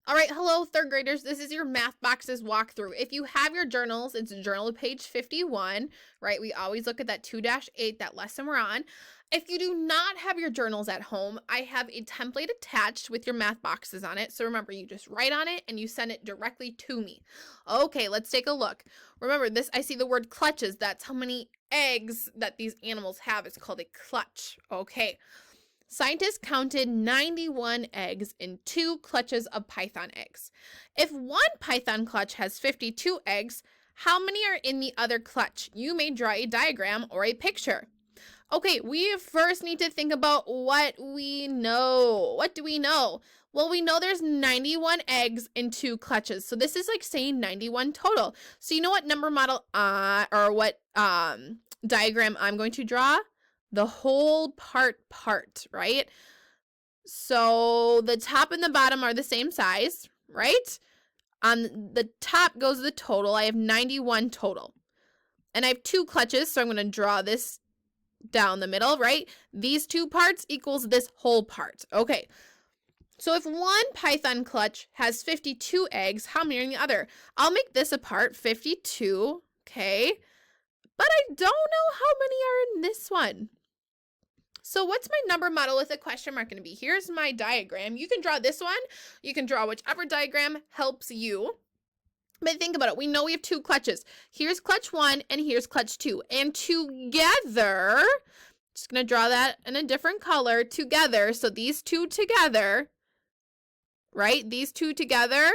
All right, hello, third graders. This is your math boxes walkthrough. If you have your journals, it's journal page 51, right? We always look at that 2-8, that lesson we're on. If you do not have your journals at home, I have a template attached with your math boxes on it. So remember, you just write on it and you send it directly to me. Okay, let's take a look. Remember this, I see the word clutches. That's how many eggs that these animals have. It's called a clutch. Okay. Scientists counted 91 eggs in 2 clutches of python eggs. If one python clutch has 52 eggs, how many are in the other clutch? You may draw a diagram or a picture. Okay, we first need to think about what we know. What do we know? Well, we know there's 91 eggs in 2 clutches. So this is like saying 91 total. So you know what number model or what diagram I'm going to draw? The whole part, right? So the top and the bottom are the same size, right? On the top goes the total. I have 91 total. And I have 2 clutches, so I'm going to draw this down the middle, right? These 2 parts equals this whole part. Okay. So if one python clutch has 52 eggs, how many are in the other? I'll make this a part, 52, okay? But I don't know how many are in this one. So what's my number model with a question mark going to be? Here's my diagram. You can draw this one. You can draw whichever diagram helps you. But think about it. We know we have 2 clutches. Here's clutch 1 and here's clutch 2. And together, just going to draw that in a different color, together. So these 2 together, right? These 2 together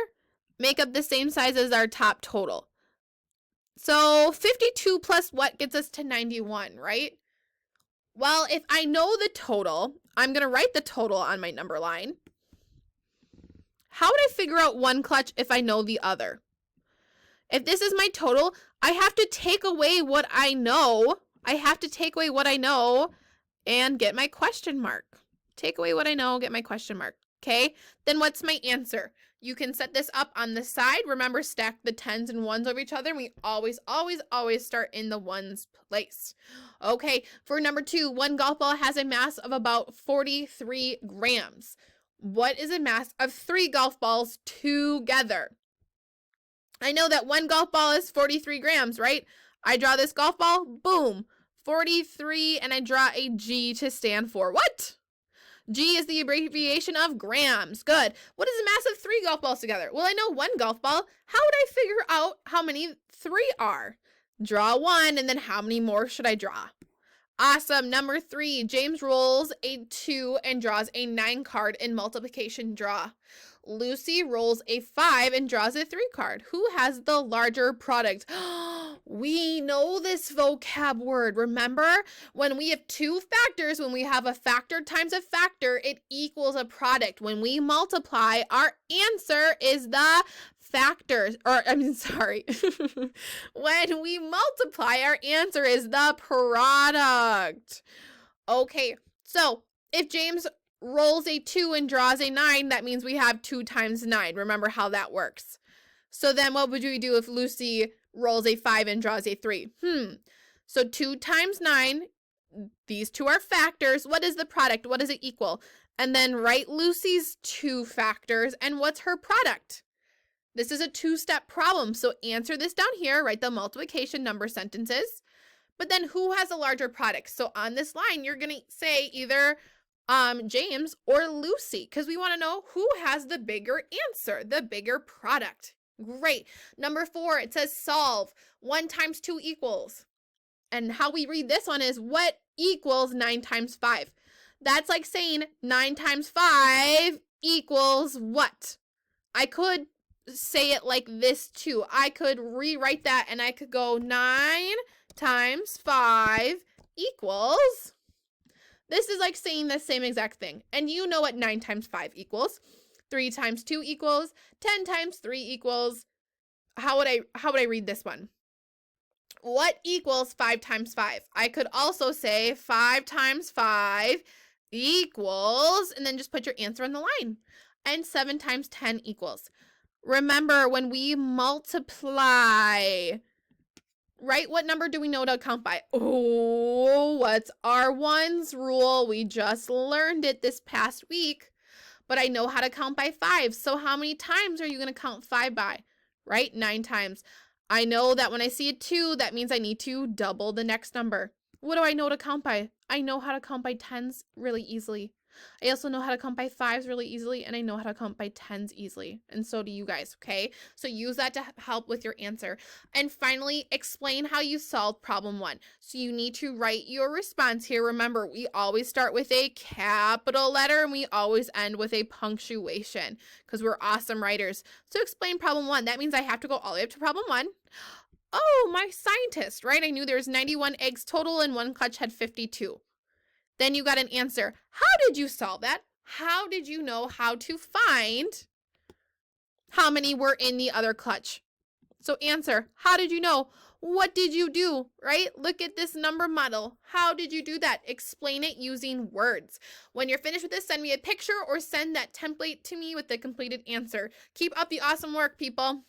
make up the same size as our top total. So 52 plus what gets us to 91, right? Well, if I know the total, I'm going to write the total on my number line. How would I figure out one clutch if I know the other? If this is my total, I have to take away what I know. I have to take away what I know and get my question mark. Take away what I know, get my question mark. Okay, then what's my answer? You can set this up on the side. Remember, stack the 10s and 1s over each other. And we always start in the 1s place. Okay, for number 2, one golf ball has a mass of about 43 grams. What is a mass of 3 golf balls together? I know that one golf ball is 43 grams, right? I draw this golf ball, boom, 43, and I draw a G to stand for what? G is the abbreviation of grams. Good. What is the mass of 3 golf balls together? Well, I know one golf ball. How would I figure out how many 3 are? Draw 1, and then how many more should I draw? Awesome. Number 3, James rolls a 2 and draws a 9 card in multiplication draw. Lucy rolls a 5 and draws a 3 card. Who has the larger product? We know this vocab word. Remember, when we have 2 factors, when we have a factor times a factor, it equals a product. When we multiply, our answer is the factors, when we multiply, our answer is the product. Okay, so if James rolls a 2 and draws a 9, that means we have 2 times 9. Remember how that works. So then what would we do if Lucy rolls a 5 and draws a 3? So 2 times 9, these 2 are factors. What is the product? What does it equal? And then write Lucy's 2 factors and what's her product? This is a 2-step problem. So answer this down here, write the multiplication number sentences. But then who has a larger product? So on this line, you're going to say either James or Lucy, because we want to know who has the bigger answer, the bigger product. Great. Number 4, it says solve. 1 times 2 equals. And how we read this one is what equals 9 times 5? That's like saying 9 times 5 equals what? I could say it like this too. I could rewrite that and I could go 9 times 5 equals. This is like saying the same exact thing. And you know what 9 times 5 equals. 3 times 2 equals. 10 times 3 equals. How would I read this one? What equals 5 times 5? I could also say 5 times 5 equals, and then just put your answer on the line. And 7 times 10 equals. Remember, when we multiply, right? What number do we know to count by? Oh, what's our ones rule? We just learned it this past week. but I know how to count by 5. So how many times are you going to count 5 by? Right? 9 times. I know that when I see a 2, that means I need to double the next number. What do I know to count by? I know how to count by 10s really easily. I also know how to count by 5s really easily, and I know how to count by 10s easily. And so do you guys, okay? So use that to help with your answer. And finally, explain how you solved problem 1. So you need to write your response here. Remember, we always start with a capital letter and we always end with a punctuation because we're awesome writers. So explain problem 1. That means I have to go all the way up to problem 1. Oh, my scientist, right? I knew there was 91 eggs total and one clutch had 52. Then you got an answer. How did you solve that? How did you know how to find how many were in the other clutch? So answer, how did you know? What did you do, right? Look at this number model. How did you do that? Explain it using words. When you're finished with this, send me a picture or send that template to me with the completed answer. Keep up the awesome work, people.